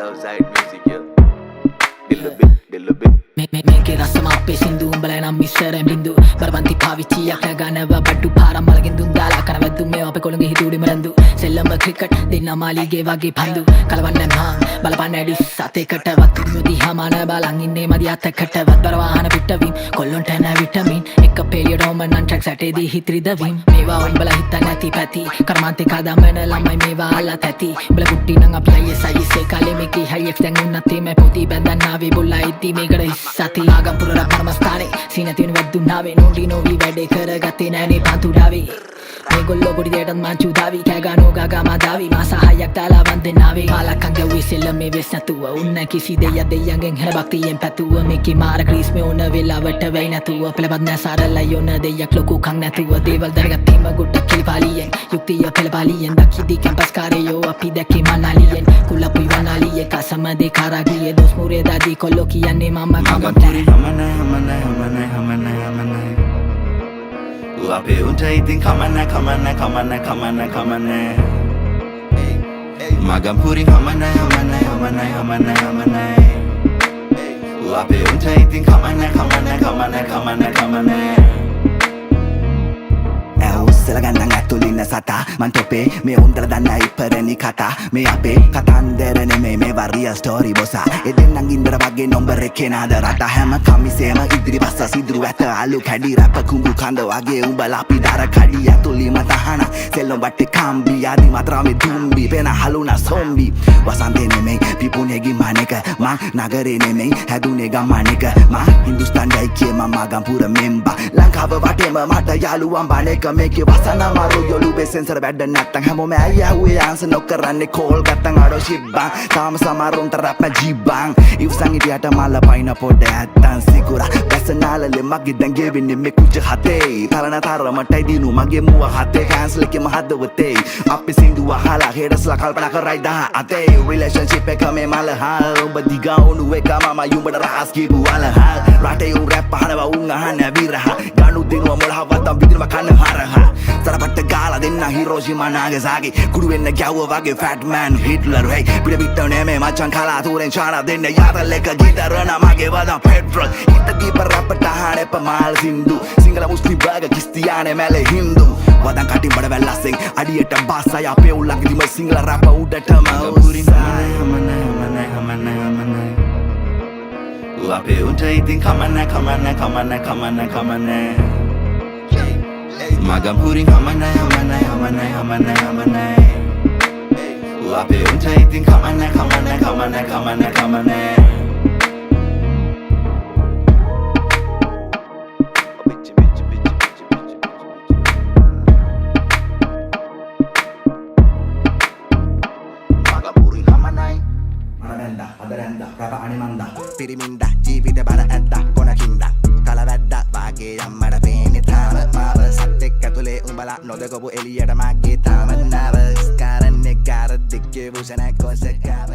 Southside music, yeah. Dill a bit. මේකේ රසම අපේ සින්දු උඹලා නම් මිස්සර බින්දු බරපන්ති පාවිච්චියක් නගනව බඩු පාරම් මලගෙන් දුන් දාලා කනවැද්දු මේ අපේ කොළඹ හිතුවුඩි මරන්දු සෙල්ලම ක්‍රිකට් දෙන්න මාලිගේ වගේ පන්දු කලවන්නේ මං බලපන්න ඇඩි සතේකට වත් දිහාමාන බලන් ඉන්නේ මදි අතකට වත් බර වාහන පිටවීම කොල්ලොන්ට නැ විටමින් එක පෙරියඩ් ඕම නන් ට්‍රැක්ස් ඇටේදී හිත්‍රිදවීම මේවා උඹලා හිතන්නේ නැති පැති කර්මාන්තේ කදමන ළමයි මේවා අල්ලත් ඇති උඹලා කුට්ටි නම් අපි අයියේ කාලේ මේකේ හයියක් දැන් උන්නත් මේ පොති බැඳන් ආවේ බොල්ලා ඉද්දි මේකට සති ආගම්පුර රත්නමස්ථානේ සීනතියන වැද්දුනාවේ නෝඩි නෝවි වැඩේ කරගත්තේ නෑනේ පන්තුඩාවේ මේගොල්ලෝ පොඩි දෙයටත් මංචු දාවි කෑගානෝ ගාගා මාදාවි මාස 6ක් දාලා වන්දනාවේ කාලක්කන් ගැව්වේ සෙල්ලම් මේ වෙස් නැතුව උන්න කිසි දෙයක් දෙයියන්ගෙන් හැර භක්තියෙන් පැතුව මේකේ මාර ක්‍රීස් මේ ඕන වෙලාවට වෙයි නැතුව පෙළපත් නැ සාරලයි ඕන දෙයක් ලොකු කන් නැතුව දේවල් දැනගත්තීම ගොඩක් කිලිපාලියෙන් යුක්තිය පෙළපාලියෙන් දකිදි කැම්පස් කාරයෝ අපි දැක්කේ මනාලියෙන් කුලපුයි වනාලියේ කසම දෙකාරාගියේ දොස් මුරේ දාදී කොල්ලෝ කියන්නේ මම කමතේ Ape unta itin kamana Magampuri kamana Ape unta itin kamana උස්සල ගන්නන් ඇතුලින්න සතා මන් තොපේ මේ උන්දල දන්න ඉපරණි කතා මේ අපේ කතන්දර නෙමේ මේවා රියල් ස්ටෝරි බොසා එදෙන්නන් ඉන්දර වගේ නොම්බර එකේ නාද රට හැම කමිසේම ඉදිරි බස්ස සිදුරු ඇත අලු කැඩි රැප කුඹු කඳ වගේ උඹලා අපි දර කඩි ඇතුලිම තහන සෙල්ලම් බට්ටේ කම්බි ආදි මතරාමේ දුම්බි පෙන හලුනා සොම්බි වසන්තේ නෙමේ පිපුණේගේ මණේක මං නගරේ නෙමේ හැදුනේ ගම්මණේක මං හින්දුස්තාන් ගයිකේ මම ගම්පුර මෙම්බා ලංකාව වටේම මට යාළුවන් බණේක මේකේ වසන මාරු යොළුවේ සෙන්සර් වැඩ නැත්තම් හැමෝම ඇයහුවේ ආන්සර් නොකරන්නේ කෝල් ගත්තන් අඩෝ ෂිබ්බන් තාම සමරුන්ට රැප් ජීබන් ඉවසන් ඉදියට මල පයින් පොඩ ඇත්තන් සිකුරා බැසනාලලේ මගේ දැන් ගෙවින්නේ මේ කුජ හතේ තරණ තරමටයි දිනු මගේ මුව හතේ කැන්සල් එකේ මහදවතේ අපි සින්දු අහලා හෙඩස්ලා කල්පනා කරයි දහ අතේ රිලේෂන්ෂිප් එක මේ මල හල් ඔබ දිගා උණු එක මම යුඹට රහස් කියපු වල හල් රටේ උන් රැප් අහනවා උන් අහන්නේ විරහ ගනු දිනුව මොළහවත්තම් විදිනම කන හරහ සරපට්ට ගාලා දෙන්න හිරෝෂිමා නාගසාකි කුඩු වෙන්න ගැව්ව වගේ ෆැට් මෑන් හිට්ලර් හේ පිට පිට නෙමේ මචන් කලාතුරෙන් චානා දෙන්න යාතල් එක ගිටරන මගේ වදන් පෙට්‍රල් හිට දීප රැපට අහන්නේ පමාල් සින්දු සිංගල මුස්ලිම් බර්ග කිස්තියානේ මැලේ හින්දු වදන් කටින් බඩ වැල්ලස්සෙන් අඩියට බාසය අපේ උල්ලංගිදිම සිංගල rap උඩටම Ape unta itin kamana Magampuri kamana Ape unta itin kamana අදරැන්ද rap අනිමන්ද පිරිමින්ද ජීවිත බර ඇද්ද කොනකින්ද කලවැද්ද වාගේ යම්මඩ පේන්නේ තාම මාව සත්‍යෙක් ඇතුලේ උඹලා නොදකපු එළියට මගේ තාම නවස් කරන්නේ කාර දෙකේ වුසන කොසකාව